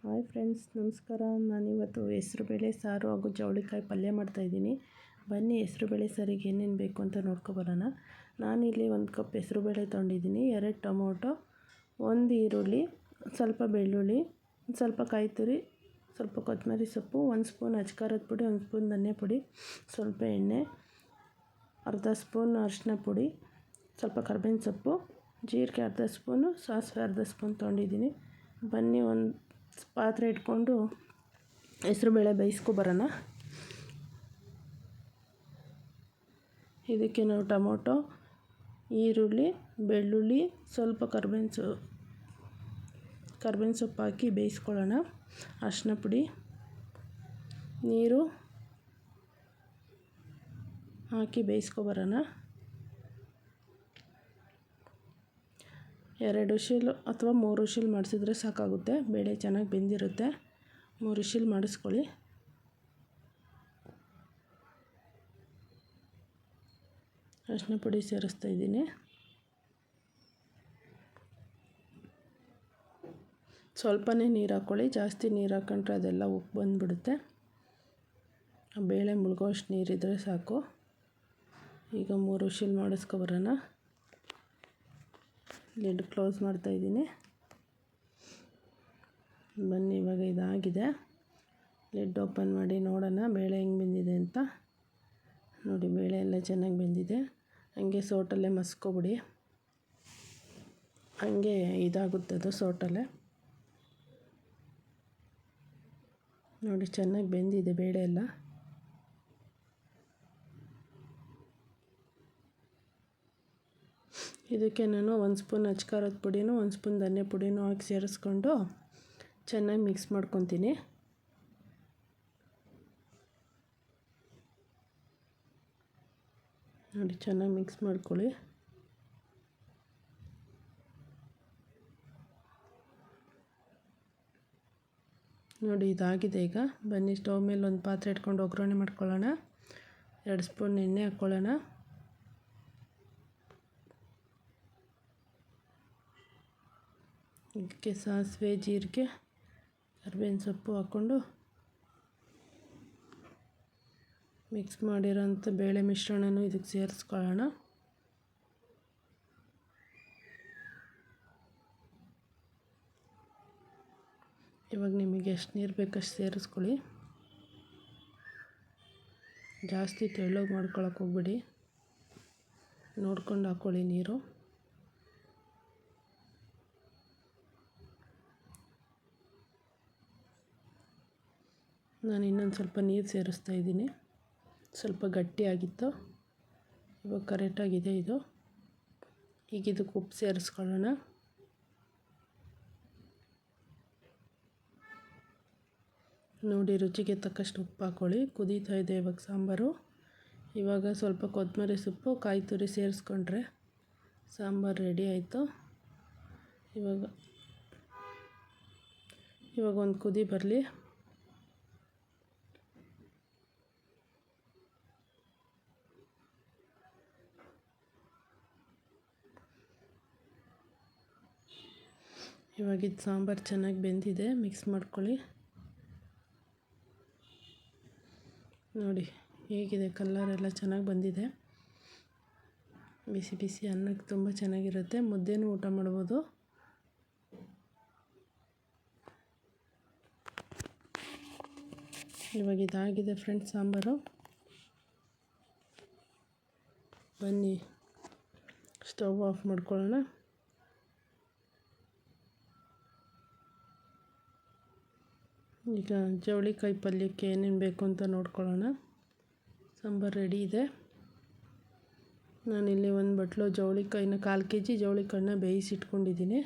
Hi friends, ನಮಸ್ಕಾರ. ನಾನಿವತ್ತು ಹೆಸರುಬೇಳೆ ಸಾರು ಹಾಗೂ ಜವಳಿಕಾಯಿ ಪಲ್ಯ ಮಾಡ್ತಾಯಿದ್ದೀನಿ. ಬನ್ನಿ ಹೆಸರುಬೇಳೆ ಸಾರಿಗೆ ಏನೇನು ಬೇಕು ಅಂತ ನೋಡ್ಕೊಬರೋಣ. ನಾನಿಲ್ಲಿ 1 ಕಪ್ ಹೆಸರುಬೇಳೆ ತೊಗೊಂಡಿದ್ದೀನಿ, 2 ಟೊಮೊಟೊ, 1 ಈರುಳ್ಳಿ, ಸ್ವಲ್ಪ ಬೆಳ್ಳುಳ್ಳಿ, ಸ್ವಲ್ಪ ಕಾಯಿ ತುರಿ, ಸ್ವಲ್ಪ ಕೊತ್ತಂಬರಿ ಸೊಪ್ಪು, 1 ಸ್ಪೂನ್ ಅಚ್ಕಾರದ ಪುಡಿ, 1 ಸ್ಪೂನ್ ಧನಿಯಾ ಪುಡಿ, ಸ್ವಲ್ಪ ಎಣ್ಣೆ, ಅರ್ಧ ಸ್ಪೂನ್ ಅರಿಶಿನ ಪುಡಿ, ಸ್ವಲ್ಪ ಕರ್ಬೇವಿನ ಸೊಪ್ಪು, ಜೀರಿಗೆ ಅರ್ಧ ಸ್ಪೂನು, ಸಾಸಿವೆ ಅರ್ಧ ಸ್ಪೂನ್ ತೊಗೊಂಡಿದ್ದೀನಿ. ಬನ್ನಿ ಒಂದು ಪಾತ್ರೆ ಇಟ್ಕೊಂಡು ಹೆಸರುಬೇಳೆ ಬೇಯಿಸ್ಕೊಬರೋಣ. ಇದಕ್ಕೆ ನಾವು ಟೊಮೊಟೊ, ಈರುಳ್ಳಿ, ಬೆಳ್ಳುಳ್ಳಿ, ಸ್ವಲ್ಪ ಕರ್ಬೇವಿನ ಸೊಪ್ಪು ಹಾಕಿ ಬೇಯಿಸ್ಕೊಳ್ಳೋಣ. ಅರಿಶಿನ ಪುಡಿ, ನೀರು ಹಾಕಿ ಬೇಯಿಸ್ಕೊಬರೋಣ. 2 ವಿಶಿಲ್ ಅಥವಾ 3 ವಿಶಿಲ್ ಮಾಡಿಸಿದ್ರೆ ಸಾಕಾಗುತ್ತೆ. ಬೇಳೆ ಚೆನ್ನಾಗಿ ಬೆಂದಿರುತ್ತೆ. 3 ವಿಶಿಲ್ ಮಾಡಿಸ್ಕೊಳ್ಳಿ. ಅರಿಶಿನ ಪುಡಿ ಸೇರಿಸ್ತಾ ಇದ್ದೀನಿ. ಸ್ವಲ್ಪನೇ ನೀರು ಹಾಕ್ಕೊಳ್ಳಿ, ಜಾಸ್ತಿ ನೀರು ಹಾಕ್ಕೊಂಡ್ರೆ ಅದೆಲ್ಲ ಉಪ್ಪು ಬಂದುಬಿಡುತ್ತೆ. ಬೇಳೆ ಮುಳುಗೋಷ್ಟು ನೀರಿದ್ದರೆ ಸಾಕು. ಈಗ 3 ವಿಶಿಲ್ ಮಾಡಿಸ್ಕೊಬರೋಣ. ಲಿಡ್ ಕ್ಲೋಸ್ ಮಾಡ್ತಾಯಿದ್ದೀನಿ. ಬನ್ನಿ, ಇವಾಗ ಇದಾಗಿದೆ. ಲಿಡ್ ಓಪನ್ ಮಾಡಿ ನೋಡೋಣ ಬೇಳೆ ಹೆಂಗೆ ಬೆಂದಿದೆ ಅಂತ. ನೋಡಿ, ಬೇಳೆ ಎಲ್ಲ ಚೆನ್ನಾಗಿ ಬೆಂದಿದೆ. ಹಂಗೆ ಸೌಟಲ್ಲೇ ಮಸ್ಕೊಬಿಡಿ, ಹಂಗೆ ಇದಾಗುತ್ತದು ಸೌಟಲ್ಲೇ. ನೋಡಿ, ಚೆನ್ನಾಗಿ ಬೆಂದಿದೆ ಬೇಳೆ ಎಲ್ಲ. ಇದಕ್ಕೆ ನಾನು 1 ಸ್ಪೂನ್ ಅಚ್ಕಾರದ ಪುಡಿನೂ 1 ಸ್ಪೂನ್ ಧನಿಯಾ ಪುಡಿನೂ ಹಾಕಿ ಸೇರಿಸ್ಕೊಂಡು ಚೆನ್ನಾಗಿ ಮಿಕ್ಸ್ ಮಾಡ್ಕೊತೀನಿ. ನೋಡಿ, ಚೆನ್ನಾಗಿ ಮಿಕ್ಸ್ ಮಾಡ್ಕೊಳ್ಳಿ. ನೋಡಿ, ಇದಾಗಿದೆ. ಈಗ ಬನ್ನಿ ಸ್ಟವ್ ಮೇಲೆ ಒಂದು ಪಾತ್ರೆ ಇಟ್ಕೊಂಡು ಒಗ್ಗರಣೆ ಮಾಡ್ಕೊಳ್ಳೋಣ. 2 ಸ್ಪೂನ್ ಎಣ್ಣೆ ಹಾಕ್ಕೊಳ್ಳೋಣ. ಇದಕ್ಕೆ ಸಾಸಿವೆ, ಜೀರಿಗೆ, ಕರ್ಬೇವಿನ ಸೊಪ್ಪು ಹಾಕ್ಕೊಂಡು ಮಿಕ್ಸ್ ಮಾಡಿರೋಂಥ ಬೇಳೆ ಮಿಶ್ರಣನೂ ಇದಕ್ಕೆ ಸೇರಿಸ್ಕೊಳ್ಳೋಣ. ಇವಾಗ ನಿಮಗೆ ಎಷ್ಟು ನೀರು ಬೇಕಷ್ಟು ಸೇರಿಸ್ಕೊಳ್ಳಿ. ಜಾಸ್ತಿ ತೆಳ್ಳಗೆ ಮಾಡ್ಕೊಳಕ್ಕೆ ಹೋಗ್ಬೇಡಿ, ನೋಡ್ಕೊಂಡು ಹಾಕ್ಕೊಳ್ಳಿ ನೀರು. ನಾನು ಇನ್ನೊಂದು ಸ್ವಲ್ಪ ನೀರು ಸೇರಿಸ್ತಾ ಇದ್ದೀನಿ. ಸ್ವಲ್ಪ ಗಟ್ಟಿಯಾಗಿತ್ತು, ಇವಾಗ ಕರೆಕ್ಟಾಗಿದೆ ಇದು. ಈಗ ಇದಕ್ಕೆ ಉಪ್ಪು ಸೇರಿಸ್ಕೊಳ್ಳೋಣ. ನೋಡಿ, ರುಚಿಗೆ ತಕ್ಕಷ್ಟು ಉಪ್ಪು ಹಾಕ್ಕೊಳ್ಳಿ. ಕುದೀತಾ ಇದೆ ಇವಾಗ ಸಾಂಬಾರು. ಇವಾಗ ಸ್ವಲ್ಪ ಕೊತ್ತಂಬರಿ ಸೊಪ್ಪು, ಕಾಯಿ ತುರಿ ಸೇರಿಸ್ಕೊಂಡ್ರೆ ಸಾಂಬಾರು ರೆಡಿ ಆಯಿತು. ಇವಾಗ ಒಂದು ಕುದಿ ಬರಲಿ. ಇವಾಗಿದ್ದು ಸಾಂಬಾರು ಚೆನ್ನಾಗಿ ಬೆಂದಿದೆ. ಮಿಕ್ಸ್ ಮಾಡ್ಕೊಳ್ಳಿ. ನೋಡಿ ಹೇಗಿದೆ, ಕಲರೆಲ್ಲ ಚೆನ್ನಾಗಿ ಬಂದಿದೆ. ಬಿಸಿ ಬಿಸಿ ಅನ್ನಕ್ಕೆ ತುಂಬ ಚೆನ್ನಾಗಿರುತ್ತೆ. ಮುದ್ದೆನೂ ಊಟ ಮಾಡ್ಬೋದು. ಇವಾಗ ಇದಾಗಿದೆ ಫ್ರೆಂಡ್ಸ್ ಸಾಂಬಾರು. ಬನ್ನಿ ಸ್ಟವ್ ಆಫ್ ಮಾಡ್ಕೊಳ್ಳೋಣ. ಈಗ ಜವಳಿಕಾಯಿ ಪಲ್ಯಕ್ಕೆ ಏನೇನು ಬೇಕು ಅಂತ ನೋಡ್ಕೊಳ್ಳೋಣ. ಸಾಂಬಾರು ರೆಡಿ ಇದೆ. ನಾನಿಲ್ಲಿ 1 ಬಟ್ಲು ಜವಳಿಕಾಯಿನ 1/4 kg ಜವಳಿಕಾಯಿನ ಬೇಯಿಸಿಟ್ಕೊಂಡಿದ್ದೀನಿ.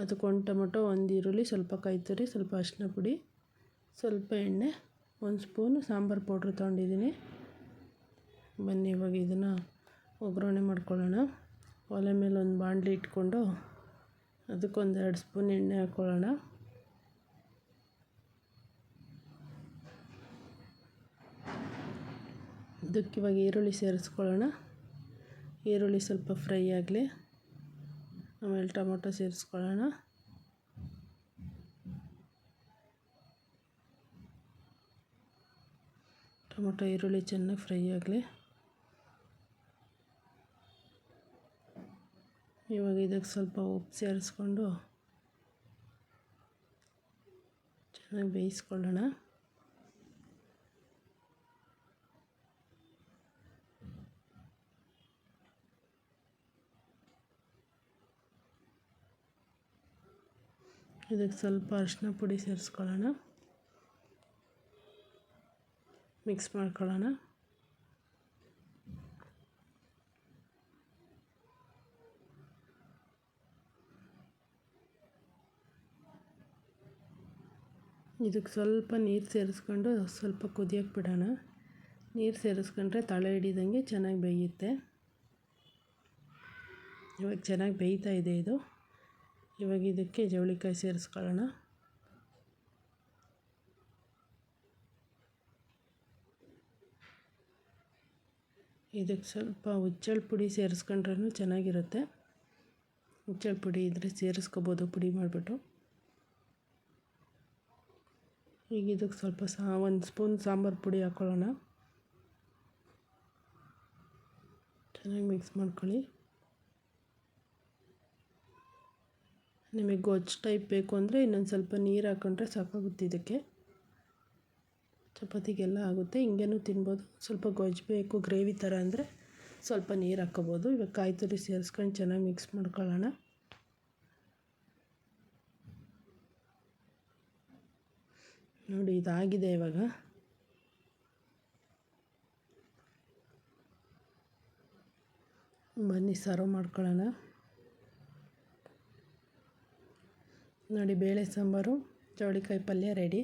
ಅದಕ್ಕೆ 1 ಟೊಮೊಟೊ, 1 ಈರುಳ್ಳಿ, ಸ್ವಲ್ಪ ಕಾಯಿ ತುರಿ, ಸ್ವಲ್ಪ ಅರಿಶಿನ ಪುಡಿ, ಸ್ವಲ್ಪ ಎಣ್ಣೆ, 1 ಸ್ಪೂನು ಸಾಂಬಾರು ಪೌಡ್ರ್ ತೊಗೊಂಡಿದ್ದೀನಿ. ಬನ್ನಿ ಇವಾಗ ಇದನ್ನು ಒಗ್ಗರಣೆ ಮಾಡ್ಕೊಳ್ಳೋಣ. ಒಲೆ ಮೇಲೆ ಒಂದು ಬಾಣಲಿ ಇಟ್ಕೊಂಡು ಅದಕ್ಕೊಂದು 2 ಸ್ಪೂನ್ ಎಣ್ಣೆ ಹಾಕ್ಕೊಳ್ಳೋಣ. ಇದಕ್ಕೆ ಇವಾಗ ಈರುಳ್ಳಿ ಸೇರಿಸ್ಕೊಳ್ಳೋಣ. ಈರುಳ್ಳಿ ಸ್ವಲ್ಪ ಫ್ರೈ ಆಗಲಿ. ಆಮೇಲೆ ಟೊಮೊಟೊ ಸೇರಿಸ್ಕೊಳ್ಳೋಣ. ಟೊಮೊಟೊ ಈರುಳ್ಳಿ ಚೆನ್ನಾಗಿ ಫ್ರೈ ಆಗಲಿ. ಇವಾಗ ಇದಕ್ಕೆ ಸ್ವಲ್ಪ ಉಪ್ಪು ಸೇರಿಸ್ಕೊಂಡು ಚೆನ್ನಾಗಿ ಬೇಯಿಸ್ಕೊಳ್ಳೋಣ. ಇದಕ್ಕೆ ಸ್ವಲ್ಪ ಅರಿಶಿನ ಪುಡಿ ಸೇರಿಸ್ಕೊಳ್ಳೋಣ, ಮಿಕ್ಸ್ ಮಾಡ್ಕೊಳ್ಳೋಣ. ಇದಕ್ಕೆ ಸ್ವಲ್ಪ ನೀರು ಸೇರಿಸ್ಕೊಂಡು ಸ್ವಲ್ಪ ಕುದಿಯೋಕ್ಕೆ ಬಿಡೋಣ. ನೀರು ಸೇರಿಸ್ಕೊಂಡ್ರೆ ತಳ ಹಿಡಿದಂಗೆ ಚೆನ್ನಾಗಿ ಬೇಯುತ್ತೆ. ಇವಾಗ ಚೆನ್ನಾಗಿ ಬೇಯ್ತಾ ಇದೆ ಇದು. ಇವಾಗ ಇದಕ್ಕೆ ಜವಳಿಕಾಯಿ ಸೇರಿಸ್ಕೊಳ್ಳೋಣ. ಇದಕ್ಕೆ ಸ್ವಲ್ಪ ಹುಚ್ಚೆಳ್ಳು ಪುಡಿ ಸೇರಿಸ್ಕೊಂಡ್ರೂ ಚೆನ್ನಾಗಿರುತ್ತೆ. ಹುಚ್ಚೆಳ್ಳು ಪುಡಿ ಇದ್ದರೆ ಸೇರಿಸ್ಕೋಬೋದು ಪುಡಿ ಮಾಡಿಬಿಟ್ಟು. ಈಗ ಇದಕ್ಕೆ ಸ್ವಲ್ಪ 1 ಸ್ಪೂನ್ ಸಾಂಬಾರು ಪುಡಿ ಹಾಕ್ಕೊಳ್ಳೋಣ. ಚೆನ್ನಾಗಿ ಮಿಕ್ಸ್ ಮಾಡ್ಕೊಳ್ಳಿ. ನಿಮಗೆ ಗೊಜ್ಜು ಟೈಪ್ ಬೇಕು ಅಂದರೆ ಇನ್ನೊಂದು ಸ್ವಲ್ಪ ನೀರು ಹಾಕ್ಕೊಂಡ್ರೆ ಸಾಕಾಗುತ್ತೆ. ಇದಕ್ಕೆ ಚಪಾತಿಗೆಲ್ಲ ಆಗುತ್ತೆ, ಹಿಂಗೇನೂ ತಿನ್ಬೋದು. ಸ್ವಲ್ಪ ಗೊಜ್ಜು ಬೇಕು ಗ್ರೇವಿ ಥರ ಅಂದರೆ ಸ್ವಲ್ಪ ನೀರು ಹಾಕ್ಕೋಬೋದು. ಇವಾಗ ಕಾಯಿ ತುರಿ ಸೇರಿಸ್ಕೊಂಡು ಚೆನ್ನಾಗಿ ಮಿಕ್ಸ್ ಮಾಡ್ಕೊಳ್ಳೋಣ. ನೋಡಿ ಇದಾಗಿದೆ. ಇವಾಗ ಬನ್ನಿ ಸರ್ವ್ ಮಾಡ್ಕೊಳ್ಳೋಣ. ನೋಡಿ ಬೇಳೆ ಸಾಂಬಾರು ಚೌಳಿಕಾಯಿ ಪಲ್ಯ ರೆಡಿ.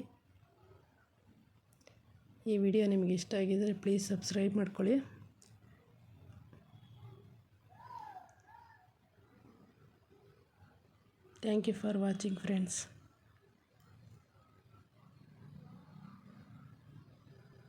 ಈ ವಿಡಿಯೋ ನಿಮಗೆ ಇಷ್ಟ ಆಗಿದರೆ ಪ್ಲೀಸ್ ಸಬ್ಸ್ಕ್ರೈಬ್ ಮಾಡ್ಕೊಳ್ಳಿ. Thank you for watching friends.